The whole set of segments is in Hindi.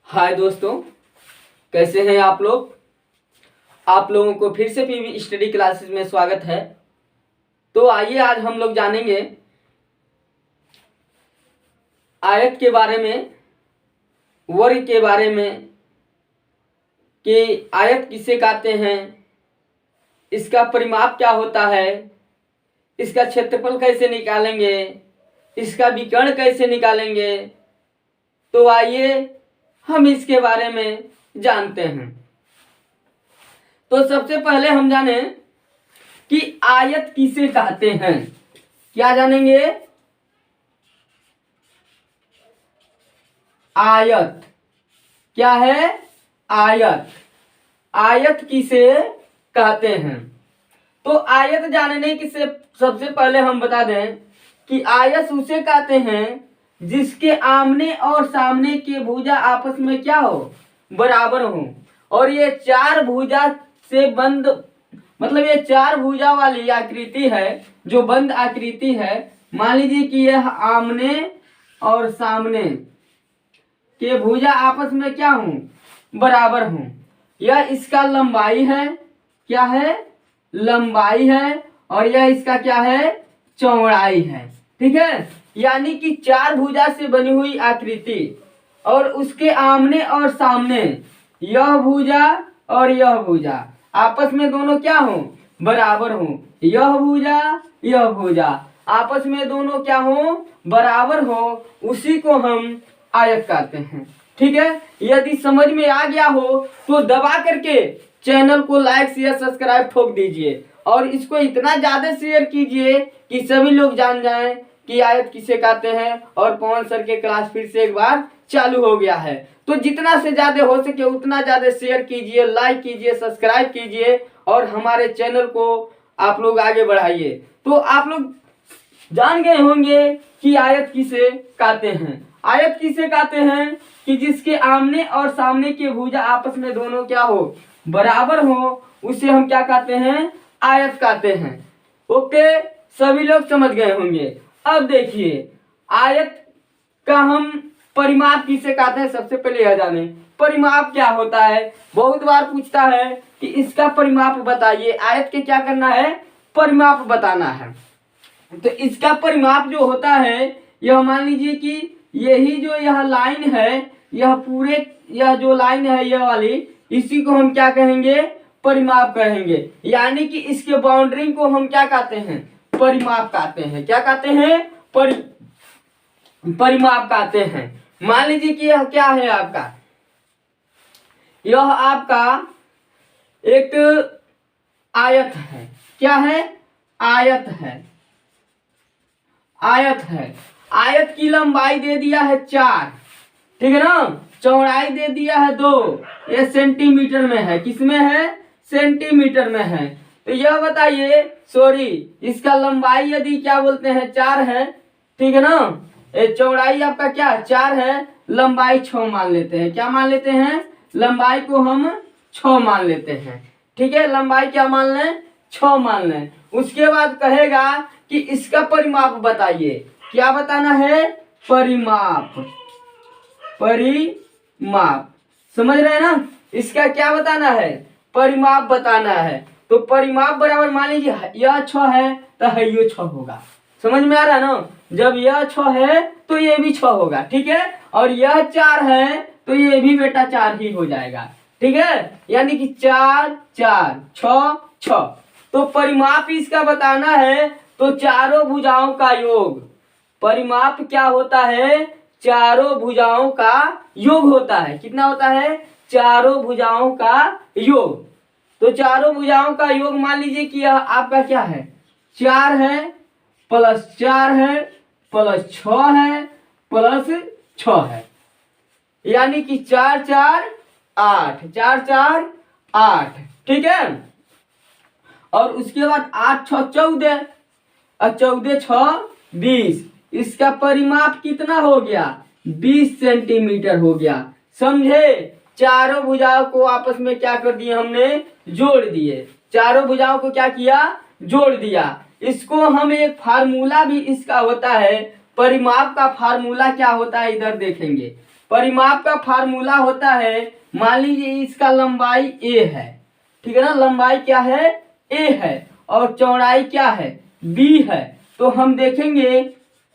हाय दोस्तों, कैसे हैं आप लोग। आप लोगों को फिर से पीवी स्टडी क्लासेस में स्वागत है। तो आइए आज हम लोग जानेंगे आयत के बारे में, वर्ग के बारे में कि आयत किसे कहते हैं, इसका परिमाप क्या होता है, इसका क्षेत्रफल कैसे निकालेंगे, इसका विकर्ण कैसे निकालेंगे। तो आइए हम इसके बारे में जानते हैं। तो सबसे पहले हम जाने कि आयत किसे कहते हैं। क्या जानेंगे? आयत क्या है? आयत आयत किसे कहते हैं। तो आयत जानने की से सबसे पहले हम बता दें कि आयत उसे कहते हैं जिसके आमने और सामने के भुजा आपस में क्या हो, बराबर हो। और ये चार भुजा से बंद, मतलब ये चार भुजा वाली आकृति है जो बंद आकृति है। मान लीजिए कि यह आमने और सामने के भुजा आपस में क्या हो, बराबर हो। यह इसका लंबाई है, क्या है? लंबाई है। और यह इसका क्या है? चौड़ाई है। ठीक है, यानी कि चार भुजा से बनी हुई आकृति और उसके आमने और सामने यह भुजा और यह भुजा आपस में दोनों क्या हो, बराबर हो। यह भुजा आपस में दोनों क्या हो, बराबर हो। उसी को हम आयत कहते हैं। ठीक है, यदि समझ में आ गया हो तो दबा करके चैनल को लाइक शेयर सब्सक्राइब ठोक दीजिए और इसको इतना ज्यादा शेयर कीजिए कि सभी लोग जान जाएं कि आयत किसे कहते हैं। और पवन सर के क्लास फिर से एक बार चालू हो गया है, तो जितना से ज्यादा हो सके उतना ज्यादा शेयर कीजिए, लाइक कीजिए, सब्सक्राइब कीजिए और हमारे चैनल को आप लोग आगे बढ़ाइए। तो आप लोग जान गए होंगे कि आयत किसे कहते हैं। आयत किसे कहते हैं कि जिसके आमने और सामने के भुजा आपस में दोनों क्या हो, बराबर हो। उसे हम क्या कहते हैं? आयत कहते हैं। ओके, सभी लोग समझ गए होंगे। अब देखिए आयत का हम परिमाप किसे कहते हैं। सबसे पहले यह जाने परिमाप क्या होता है। बहुत बार पूछता है कि इसका परिमाप बताइए। आयत के क्या करना है? परिमाप बताना है। तो इसका परिमाप जो होता है, यह मान लीजिए कि यही जो यह लाइन है, यह पूरे यह जो लाइन है यह वाली, इसी को हम क्या कहेंगे? परिमाप कहेंगे। यानी कि इसके बाउंड्री को हम क्या कहते हैं? परिमाप कहते हैं। क्या कहते हैं? परिमाप कहते हैं। मान लीजिए कि यह क्या है आपका, यह आपका एक आयत है। क्या है? आयत है। आयत है। आयत की लंबाई दे दिया है 4, ठीक है ना। चौड़ाई दे दिया है 2। ये सेंटीमीटर में है। किसमें है? सेंटीमीटर में है। तो यह बताइए, सॉरी, इसका लंबाई यदि क्या बोलते हैं 4 है, ठीक है ना। ये चौड़ाई आपका क्या 4 है, लंबाई 6 मान लेते हैं। क्या मान लेते हैं? लंबाई को हम 6 मान लेते हैं। ठीक है, लंबाई क्या मान लें? 6 मान लें। उसके बाद कहेगा कि इसका परिमाप बताइए। क्या बताना है? परिमाप। परिमाप समझ रहे हैं ना। इसका क्या बताना है? परिमाप बताना है। तो परिमाप बराबर मान लीजिए यह 6 है तो ये 6 होगा। समझ में आ रहा है ना। जब यह 6 है तो ये भी 6 होगा। ठीक है, और यह 4 है तो ये भी बेटा 4 ही हो जाएगा। ठीक है, यानी कि 4 4 6 6। तो परिमाप इसका बताना है तो चारों भुजाओं का योग। परिमाप क्या होता है? चारों भुजाओं का योग होता है। कितना होता है? चारों भुजाओं का योग। तो चारों भुजाओं का योग मान लीजिए कि यह आपका क्या है? 4 है प्लस 4 है प्लस 6 है प्लस 6 है, यानी कि 4 4 8, 4 4 8। ठीक है, और उसके बाद 8 6 14 और 14 6 20। इसका परिमाप कितना हो गया? 20 सेंटीमीटर हो गया। समझे? चारों भुजाओं को आपस में क्या कर दिए हमने? जोड़ दिए। चारों भुजाओं को क्या किया? जोड़ दिया। इसको हम एक फार्मूला भी इसका होता है। परिमाप का फार्मूला क्या होता है इधर देखेंगे। परिमाप का फार्मूला होता है, मान लीजिए इसका लंबाई a है, ठीक है ना, लंबाई क्या है a है और चौड़ाई क्या है b है, तो हम देखेंगे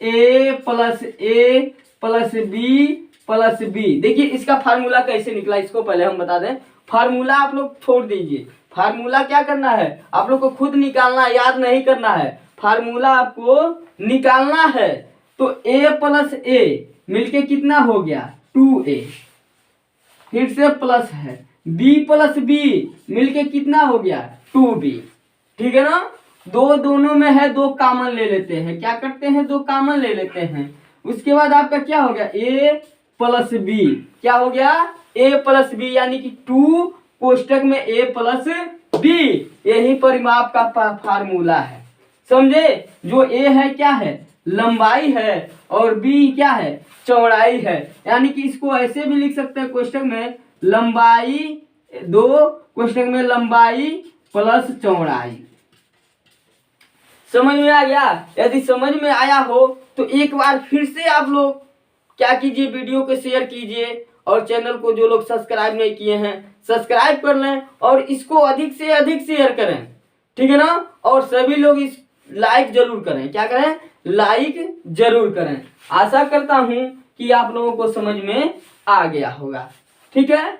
a plus b plus b। देखिए इसका फार्मूला कैसे निकला, इसको पहले हम बता दें। फार्मूला आप लोग छोड़ दीजिए, फार्मूला क्या करना है आप लोग को खुद निकालना, याद नहीं करना है, फार्मूला आपको निकालना है। तो a प्लस a मिलके कितना हो गया 2a, फिर से प्लस है b प्लस b मिलके कितना हो गया 2b, ठीक है ना। दोनों में है, दो कॉमन ले लेते हैं, क्या करते हैं दो कॉमन ले लेते हैं। उसके बाद आपका क्या हो गया a प्लस b, क्या हो गया a प्लस b, यानी कि 2 कोष्टक में a प्लस b, यही परिमाप का फार्मूला है, समझे। जो a है क्या है लंबाई है और b क्या है चौड़ाई है, यानी कि इसको ऐसे भी लिख सकते हैं कोष्टक में लंबाई 2 कोष्टक में लंबाई प्लस चौड़ाई। समझ में आ गया? यदि समझ में आया हो तो एक बार फिर से आप लोग क्या कीजिए, वीडियो को शेयर कीजिए और चैनल को जो लोग सब्सक्राइब नहीं किए हैं सब्सक्राइब कर लें और इसको अधिक से अधिक शेयर करें, ठीक है ना। और सभी लोग इस लाइक जरूर करें, क्या करें लाइक जरूर करें। आशा करता हूं कि आप लोगों को समझ में आ गया होगा, ठीक है,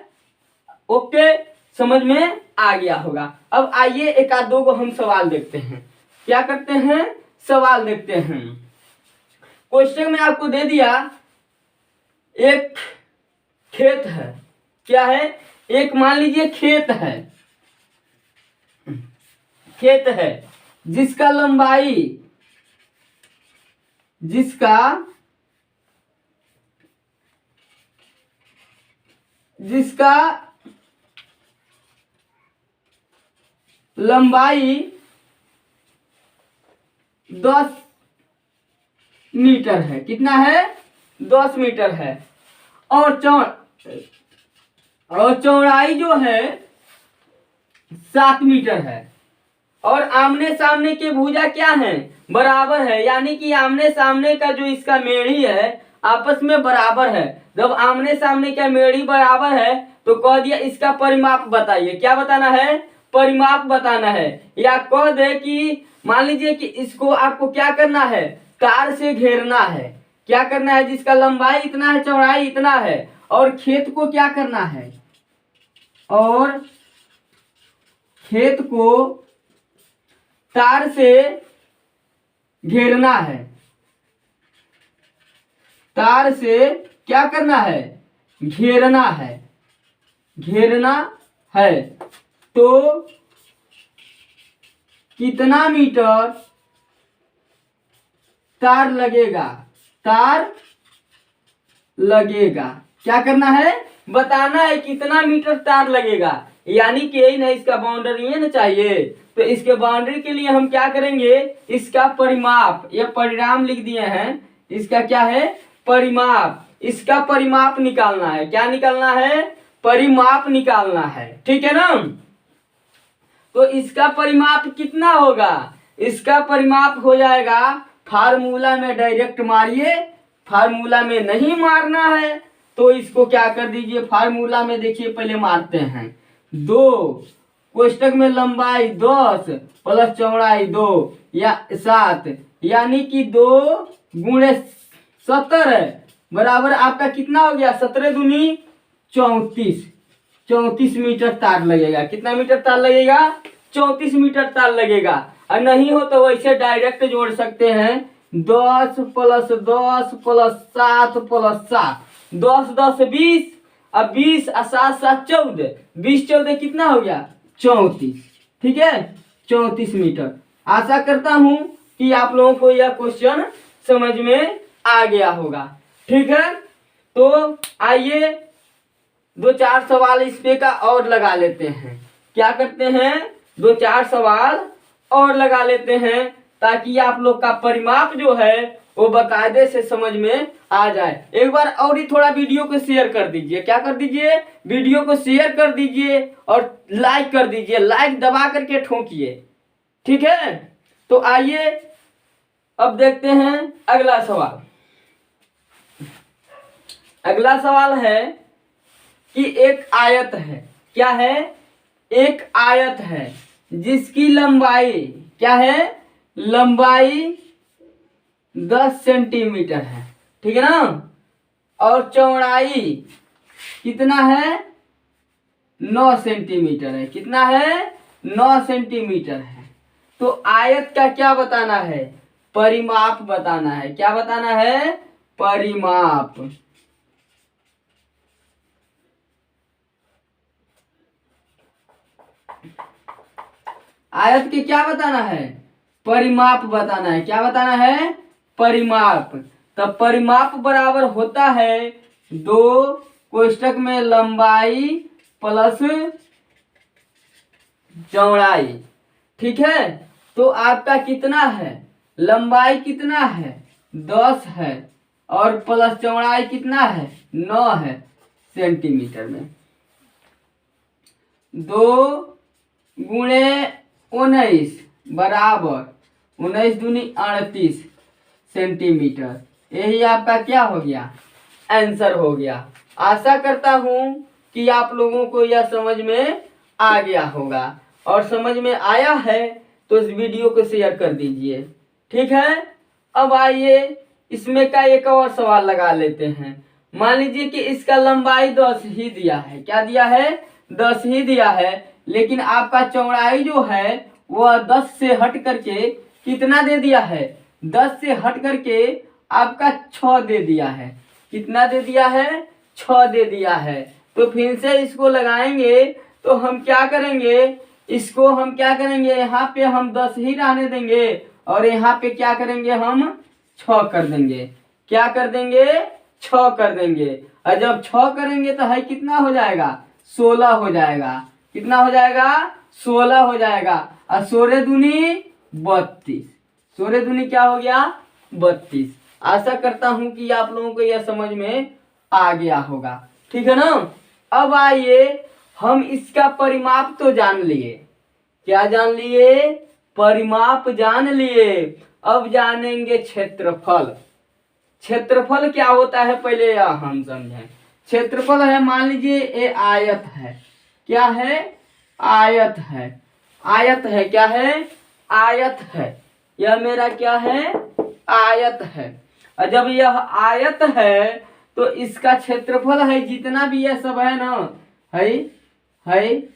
ओके, समझ में आ गया होगा। अब आइए एक आध दो को हम सवाल देखते हैं, क्या करते हैं सवाल देखते हैं। क्वेश्चन में आपको दे दिया एक खेत है, क्या है एक मान लीजिए खेत है जिसका लंबाई जिसका लंबाई 10 मीटर है, कितना है 10 मीटर है और चौड़ाई जो है 7 मीटर है और आमने सामने के भुजा क्या है बराबर है, यानी कि आमने सामने का जो इसका मेढ़ी है आपस में बराबर है। जब आमने सामने का मेढ़ी बराबर है तो कह दिया इसका परिमाप बताइए, क्या बताना है परिमाप बताना है। या कह दे कि मान लीजिए कि इसको आपको क्या करना है तार से घेरना है, क्या करना है जिसका लंबाई इतना है चौड़ाई इतना है और खेत को क्या करना है और खेत को तार से घेरना है, तार से क्या करना है घेरना है तो कितना मीटर तार लगेगा क्या करना है बताना है कितना मीटर तार लगेगा, यानी कि यही ना इसका बाउंड्री है ना चाहिए, तो इसके बाउंड्री के लिए हम क्या करेंगे इसका परिमाप, ये परिणाम लिख दिए हैं, इसका क्या है परिमाप, इसका परिमाप निकालना है, क्या निकालना है परिमाप निकालना है, ठीक है ना। तो इसका परिमाप कितना होगा, इसका परिमाप हो जाएगा, फार्मूला में डायरेक्ट मारिए, फार्मूला में नहीं मारना है तो इसको क्या कर दीजिए फार्मूला में देखिए पहले मारते हैं 2 कोष्टक में लंबाई 10 प्लस चौड़ाई 2 या 7, यानी कि 2 गुणे 70 बराबर आपका कितना हो गया 17 दूनी 34 मीटर तार लगेगा। कितना मीटर तार लगेगा 34 मीटर तार लगेगा। और नहीं हो तो वैसे डायरेक्ट जोड़ सकते हैं 10 प्लस 10 प्लस 7 प्लस 7, 10 10 20 अब 20 और 7 7 14, 20 14 कितना हो गया 34, ठीक है 34 मीटर। आशा करता हूं कि आप लोगों को यह क्वेश्चन समझ में आ गया होगा, ठीक है। तो आइए 2-4 सवाल इस पे का और लगा लेते हैं, क्या करते हैं 2-4 सवाल और लगा लेते हैं ताकि आप लोग का परिमाप जो है वो बाकायदे से समझ में आ जाए। एक बार और ही थोड़ा वीडियो को शेयर कर दीजिए, क्या कर दीजिए वीडियो को शेयर कर दीजिए और लाइक कर दीजिए, लाइक दबा करके ठोकिए, ठीक है। तो आइए अब देखते हैं अगला सवाल। अगला सवाल है कि एक आयत है। क्या है? एक आयत है जिसकी लंबाई क्या है? लंबाई 10 सेंटीमीटर है, ठीक है ना, और चौड़ाई कितना है? 9 सेंटीमीटर है। कितना है? 9 सेंटीमीटर है। तो आयत का क्या बताना है? परिमाप बताना है। क्या बताना है? परिमाप। आयत के क्या बताना है? परिमाप बताना है। क्या बताना है? परिमाप। तब परिमाप बराबर होता है 2 कोष्टक में लंबाई प्लस चौड़ाई। ठीक है, तो आपका कितना है? लंबाई कितना है? 10 है, और प्लस चौड़ाई कितना है? 9 है सेंटीमीटर में। 2 गुणे 19 बराबर 19 दूनी 38 सेंटीमीटर। यही आपका क्या हो गया? आंसर हो गया। आशा करता हूं कि आप लोगों को यह समझ में आ गया होगा, और समझ में आया है तो इस वीडियो को शेयर कर दीजिए। ठीक है, अब आइए इसमें का एक और सवाल लगा लेते हैं। मान लीजिए कि इसका लंबाई 10 ही दिया है। क्या दिया है? 10 ही दिया है, लेकिन आपका चौड़ाई जो है वह 10 से हट करके कितना दे दिया है? 10 से हट करके आपका 6 दे दिया है। कितना दे दिया है? 6 दे दिया है। तो फिर से इसको लगाएंगे तो हम क्या करेंगे? इसको हम क्या करेंगे? यहाँ पे हम 10 ही रहने देंगे, और यहाँ पे क्या करेंगे? हम 6 कर देंगे। क्या कर देंगे? 6 कर देंगे। और जब 6 करेंगे तो है कितना हो जाएगा? 16 हो जाएगा। कितना हो जाएगा? 16 हो जाएगा। और 16 दूनी 32। 16 दूनी क्या हो गया? 32। आशा करता हूं कि आप लोगों को यह समझ में आ गया होगा। ठीक है ना। अब आइए हम इसका परिमाप तो जान लिए। क्या जान लिए? परिमाप जान लिए। अब जानेंगे क्षेत्रफल। क्षेत्रफल क्या होता है पहले यह हम समझें। क्षेत्रफल है, मान लीजिए ये आयत है। क्या है? आयत है। आयत है। क्या है? आयत है। यह मेरा क्या है? आयत है। और जब यह आयत है तो इसका क्षेत्रफल है जितना भी यह सब है ना, है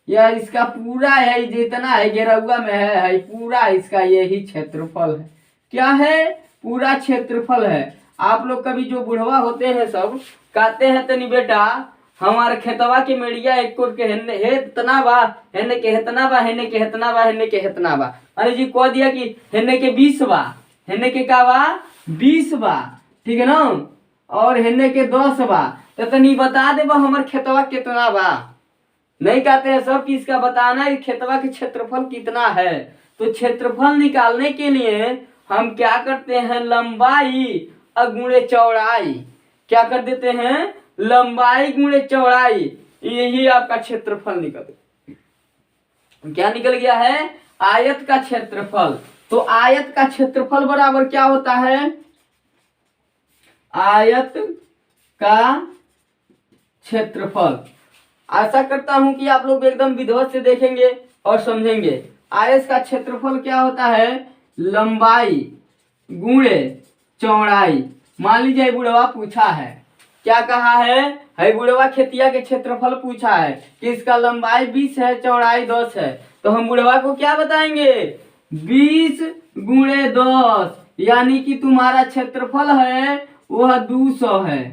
यह इसका पूरा है, जितना है घेरौआ में है पूरा इसका यही क्षेत्रफल है। क्या है? पूरा क्षेत्रफल है। आप लोग कभी जो बुढ़वा होते हैं सब कहते हैं तनी बेटा हमारे खेतवा के मेड़िया एक कोट के हेने हे इतना बा, हेने के इतना बा, हेने के इतना बा, हेने के इतना बा। अरे जी कह दिया कि हेने के 20 बा, हेने के का बा? 20 बा। ठीक है ना, और हेने के 10 बा। तो तनी बता दे बा हमारे खेतवा कितना बा। नहीं कहते हैं सब कि इसका बताना है खेतवा के क्षेत्रफल कितना है। तो क्षेत्रफल निकालने के लिए हम क्या करते हैं? लंबाई गुणे चौड़ाई। क्या कर देते हैं? लंबाई गुणे चौड़ाई। यही आपका क्षेत्रफल निकल, क्या निकल गया है? आयत का क्षेत्रफल। तो आयत का क्षेत्रफल बराबर क्या होता है? आयत का क्षेत्रफल। आशा करता हूं कि आप लोग एकदम विधिवत से देखेंगे और समझेंगे। आयत का क्षेत्रफल क्या होता है? लंबाई गुणे चौड़ाई। मान लीजिए बुढ़वा पूछा है, क्या कहा है बुढ़वा खेतिया के क्षेत्रफल पूछा है कि इसका लंबाई 20 है, चौड़ाई 10 है। तो हम बुढ़वा को क्या बताएंगे? 20 गुणे 10, यानी कि तुम्हारा क्षेत्रफल है वह 200 है।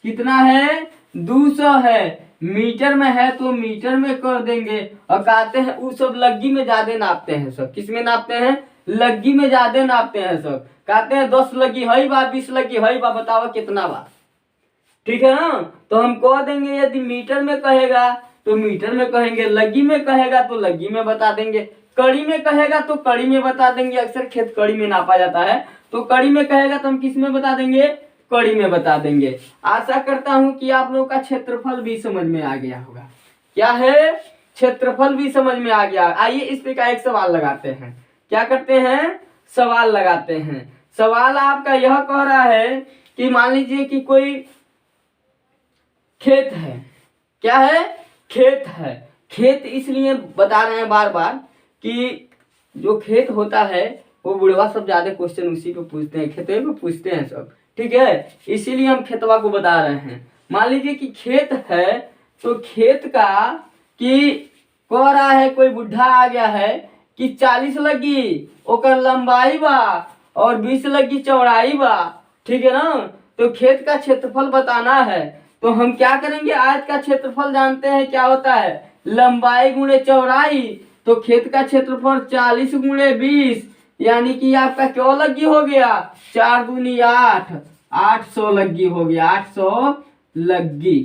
कितना है? 200 है। मीटर में है तो मीटर में कर देंगे। और कहते हैं वो सब लग्गी में ज्यादा नापते हैं। सब किस में नापते हैं? लग्गी में ज्यादा नापते हैं सब। कहते हैं 10 लगी है बा, 20 लगी है बा, बताओ कितना बा। ठीक है ना। तो हम कह देंगे यदि मीटर में कहेगा तो मीटर में कहेंगे, लग्गी में कहेगा तो लग्गी में बता देंगे, कड़ी में कहेगा तो कड़ी में बता देंगे। अक्सर खेत कड़ी में नापा जाता है, तो कड़ी में कहेगा तो हम किस में बता देंगे? कड़ी में बता देंगे। आशा करता हूं कि आप लोगों का क्षेत्रफल भी समझ में आ गया होगा। क्या है? क्षेत्रफल भी समझ में आ गया। आइए इस पे का एक सवाल लगाते हैं। क्या करते हैं? सवाल लगाते हैं। सवाल आपका यह कह रहा है कि मान लीजिए कि कोई खेत है। क्या है? खेत है। खेत इसलिए बता रहे हैं बार बार कि जो खेत होता है वो बुढ़वा सब ज्यादा क्वेश्चन उसी पे पूछते हैं, खेतवे पे पूछते हैं सब, ठीक है, इसीलिए हम खेतवा को बता रहे हैं। मान लीजिए कि खेत है, तो खेत का कि कह रहा है कोई बुढ़ा आ गया है कि 40 लगी ओकर लंबाई बा और 20 लगी चौड़ाई बा, ठीक है ना। तो खेत का क्षेत्रफल बताना है, तो हम क्या करेंगे, आयत का क्षेत्रफल जानते हैं क्या होता है, लंबाई गुणे चौड़ाई। तो खेत का क्षेत्रफल 40 गुणे 20 यानी कि आपका क्या लगी हो गया, 4 दूनी 8, 800 लगी हो गया, 800 लगी।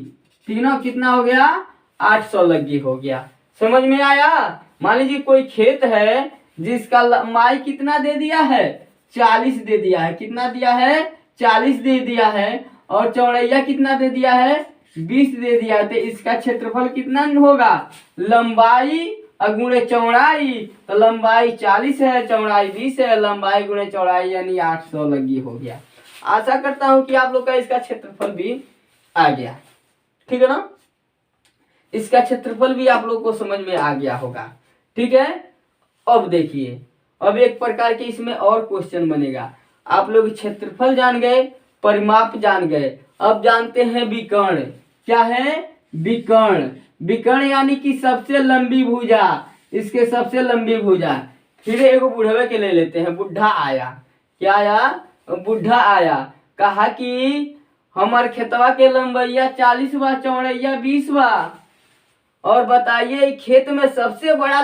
तीनों कितना हो गया, 800 लगी हो गया। समझ में आया? मान लीजिए कोई खेत है जिसका लंबाई कितना दे दिया है, 40 दे दिया है, कितना दिया है, 40 दे दिया है, और चौड़ैया कितना दे दिया है, 20 दे दिया है। तो इसका क्षेत्रफल कितना होगा, लंबाई गुणे चौड़ाई, तो लंबाई 40 है, चौड़ाई 20 है, लंबाई गुणे चौड़ाई यानी 800 लगी हो गया। आशा करता हूं कि आप लोग का इसका क्षेत्रफल भी आ गया, ठीक है ना। इसका क्षेत्रफल भी आप लोग को समझ में आ गया होगा, ठीक है। अब देखिए, अब एक प्रकार के इसमें और क्वेश्चन बनेगा। आप लोग क्षेत्रफल जान गए, परिमाप जान गए, अब जानते हैं विकर्ण। क्या है, विकर्ण। विकर्ण यानी कि सबसे लंबी भुजा, इसके सबसे लंबी भुजा। फिर एगो बुढ़वे के ले लेते हैं। बुढ़ा आया, क्या आया, बुढ़ा आया, कहा कि हमार खेतवा के लंबैया 40 बा, चौड़ैया 20 बा, और बताइए खेत में सबसे बड़ा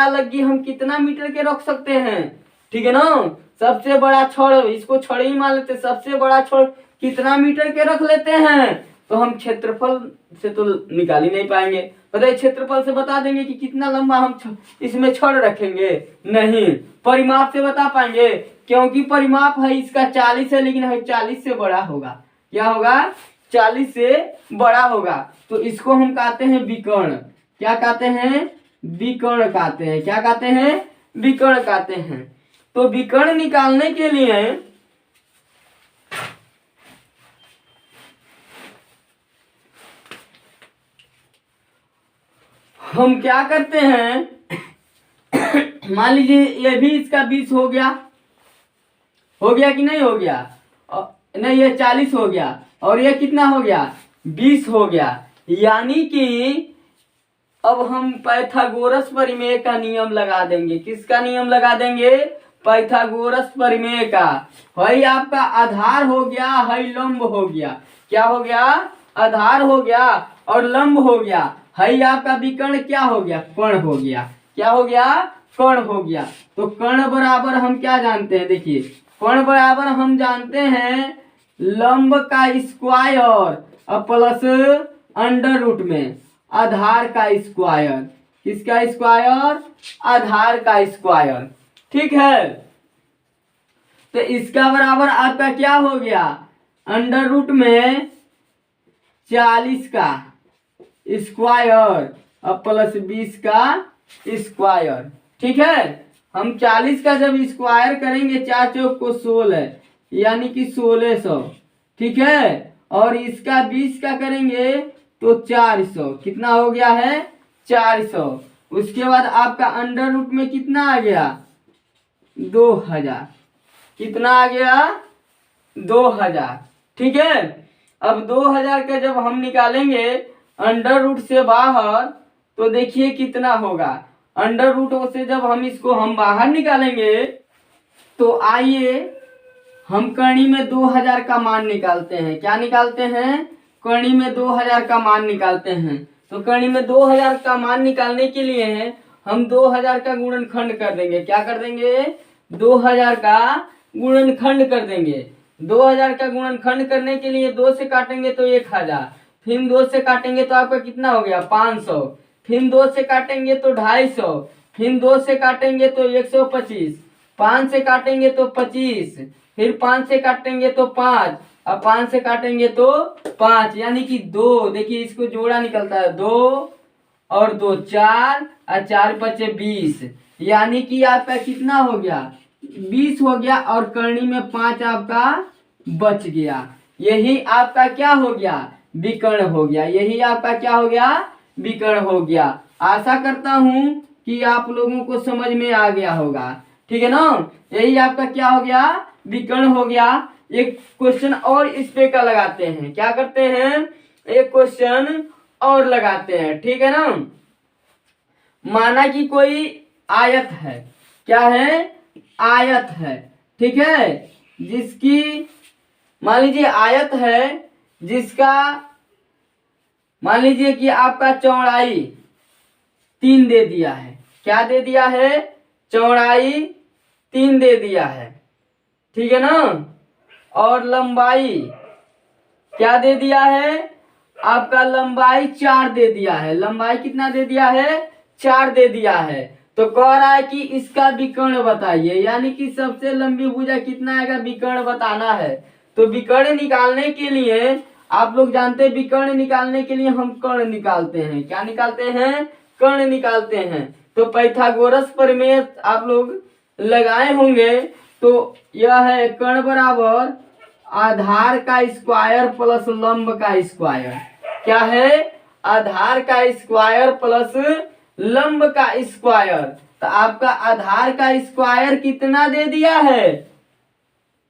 लग्गी हम कितना मीटर के रख सकते हैं, ठीक है ना। सबसे बड़ा छड़, इसको छड़ ही मान लेते, सबसे बड़ा छड़ कितना मीटर के रख लेते हैं। तो हम क्षेत्रफल से तो निकाल ही नहीं पाएंगे, बताइए क्षेत्रफल से बता देंगे कि कितना लंबा हम इसमें छड़ रखेंगे, नहीं। परिमाप से बता पाएंगे, क्योंकि परिमाप है इसका 40 है, लेकिन है 40 से बड़ा होगा। क्या होगा, 40 से बड़ा होगा। तो इसको हम कहते हैं विकर्ण। क्या कहते हैं, विकर्ण कहते हैं। क्या कहते हैं, विकर्ण कहते हैं। तो विकर्ण निकालने के लिए हम क्या करते हैं, मान लीजिए ये भी इसका 20 हो गया कि नहीं हो गया, नहीं ये 40 हो गया, और ये कितना हो गया, 20 हो गया। यानी कि अब हम पाइथागोरस परिमेय का नियम लगा देंगे। किसका नियम लगा देंगे, पाइथागोरस परिमेय का। हई आपका आधार हो गया, हई लंब हो गया। क्या हो गया, आधार हो गया और लंब हो गया। हई आपका विकर्ण क्या हो गया, कर्ण हो गया। क्या हो गया, कर्ण हो गया। तो कर्ण बराबर हम क्या जानते हैं, देखिए कर्ण बराबर हम जानते हैं लंब का स्क्वायर और प्लस अंडर रूट में आधार का स्क्वायर। किसका स्क्वायर, आधार का स्क्वायर, ठीक है। तो इसका बराबर आपका क्या हो गया, अंडर रूट में 40 का स्क्वायर और प्लस 20 का स्क्वायर, ठीक है। हम 40 का जब स्क्वायर करेंगे, 4 चौक को 16 यानी कि 1600, ठीक है। और इसका 20 का करेंगे तो 400, कितना हो गया है, 400। उसके बाद आपका अंडर रूट में कितना आ गया, 2000। कितना आ गया, 2000, ठीक है। अब 2000 का जब हम निकालेंगे अंडर रूट से बाहर, तो देखिए कितना होगा। अंडर रूट से जब हम इसको हम बाहर निकालेंगे, तो आइए हम करनी में 2000 का मान निकालते हैं। क्या निकालते हैं, करनी में 2000 का मान निकालते हैं। तो करनी में 2000 का मान निकालने के लिए हम 2000 का गुणनखंड कर देंगे। क्या कर देंगे, 2000 का गुणनखंड कर देंगे। 2000 का गुणनखंड करने के लिए 2 से काटेंगे तो 1000, फिर 2 से काटेंगे तो आपका कितना हो गया, 500, फिर 2 से काटेंगे तो 250, फिर 2 से काटेंगे तो 125, 5 से काटेंगे तो 25, फिर 5 से काटेंगे तो 5, अब 5 से काटेंगे तो 5, यानी कि 2। देखिए इसको जोड़ा निकलता है, 2 और 2 4 और 4 बचे 20, यानी कि आपका कितना हो गया, 20 हो गया। और करनी में 5 आपका बच गया, यही आपका क्या हो गया, विकर्ण हो गया। यही आपका क्या हो गया, विकर्ण हो गया। आशा करता हूं कि आप लोगों को समझ में आ गया होगा, ठीक है ना। यही आपका क्या हो गया, विकर्ण हो गया। एक क्वेश्चन और इस पे का लगाते हैं, क्या करते हैं, एक क्वेश्चन और लगाते हैं, ठीक है ना। माना कि कोई आयत है, क्या है, आयत है, ठीक है, जिसकी मान लीजिए आयत है, जिसका मान लीजिए कि आपका चौड़ाई 3 दे दिया है। क्या दे दिया है, चौड़ाई 3 दे दिया है, ठीक है ना। और लंबाई क्या दे दिया है, आपका लंबाई 4 दे दिया है। लंबाई कितना दे दिया है, 4 दे दिया है। तो कह रहा है कि इसका विकर्ण बताइए, यानी कि सबसे लंबी भुजा कितना आएगा, विकर्ण बताना है। तो विकर्ण निकालने के लिए आप लोग जानते हैं, विकर्ण निकालने के लिए हम कर्ण निकालते हैं। क्या निकालते हैं, कर्ण निकालते हैं। तो पाइथागोरस प्रमेय आप लोग लगाए होंगे। तो यह है कर्ण बराबर आधार का स्क्वायर प्लस लंब का स्क्वायर। क्या है, आधार का स्क्वायर प्लस लंब का स्क्वायर। तो आपका आधार का स्क्वायर कितना दे दिया है,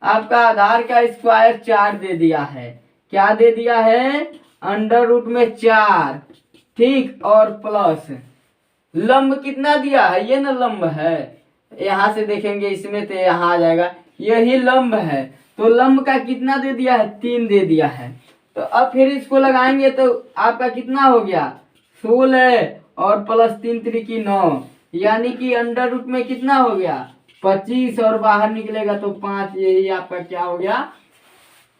आपका आधार का स्क्वायर 4 दे दिया है। क्या दे दिया है, अंडर रूट में 4, ठीक, और प्लस लंब कितना दिया है, ये ना लंब है, यहां से देखेंगे इसमें तो यहां आ जाएगा, यही लंब है। तो लंब का कितना दे दिया है, 3 दे दिया है। तो अब फिर इसको लगाएंगे तो आपका कितना हो गया, 16 और प्लस 3 त्रिकी 9, यानी कि अंडर रूट में कितना हो गया, 25, और बाहर निकलेगा तो 5। यही आपका क्या हो गया,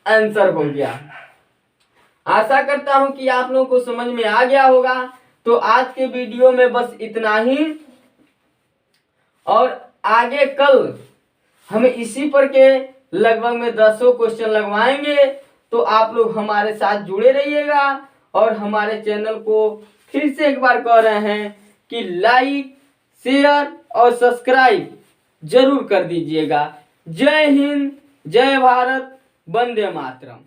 आंसर हो गया। आशा करता हूं कि आप लोगों को समझ में आ गया होगा। तो आज के वीडियो में बस इतना ही, और आगे कल हम इसी पर के लगभग में 10 क्वेश्चन लगवाएंगे। तो आप लोग हमारे साथ जुड़े रहिएगा, और हमारे चैनल को फिर से एक बार कह रहे हैं कि लाइक, शेयर और सब्सक्राइब जरूर कर दीजिएगा। जय हिंद, जय भारत, वंदे मातरम।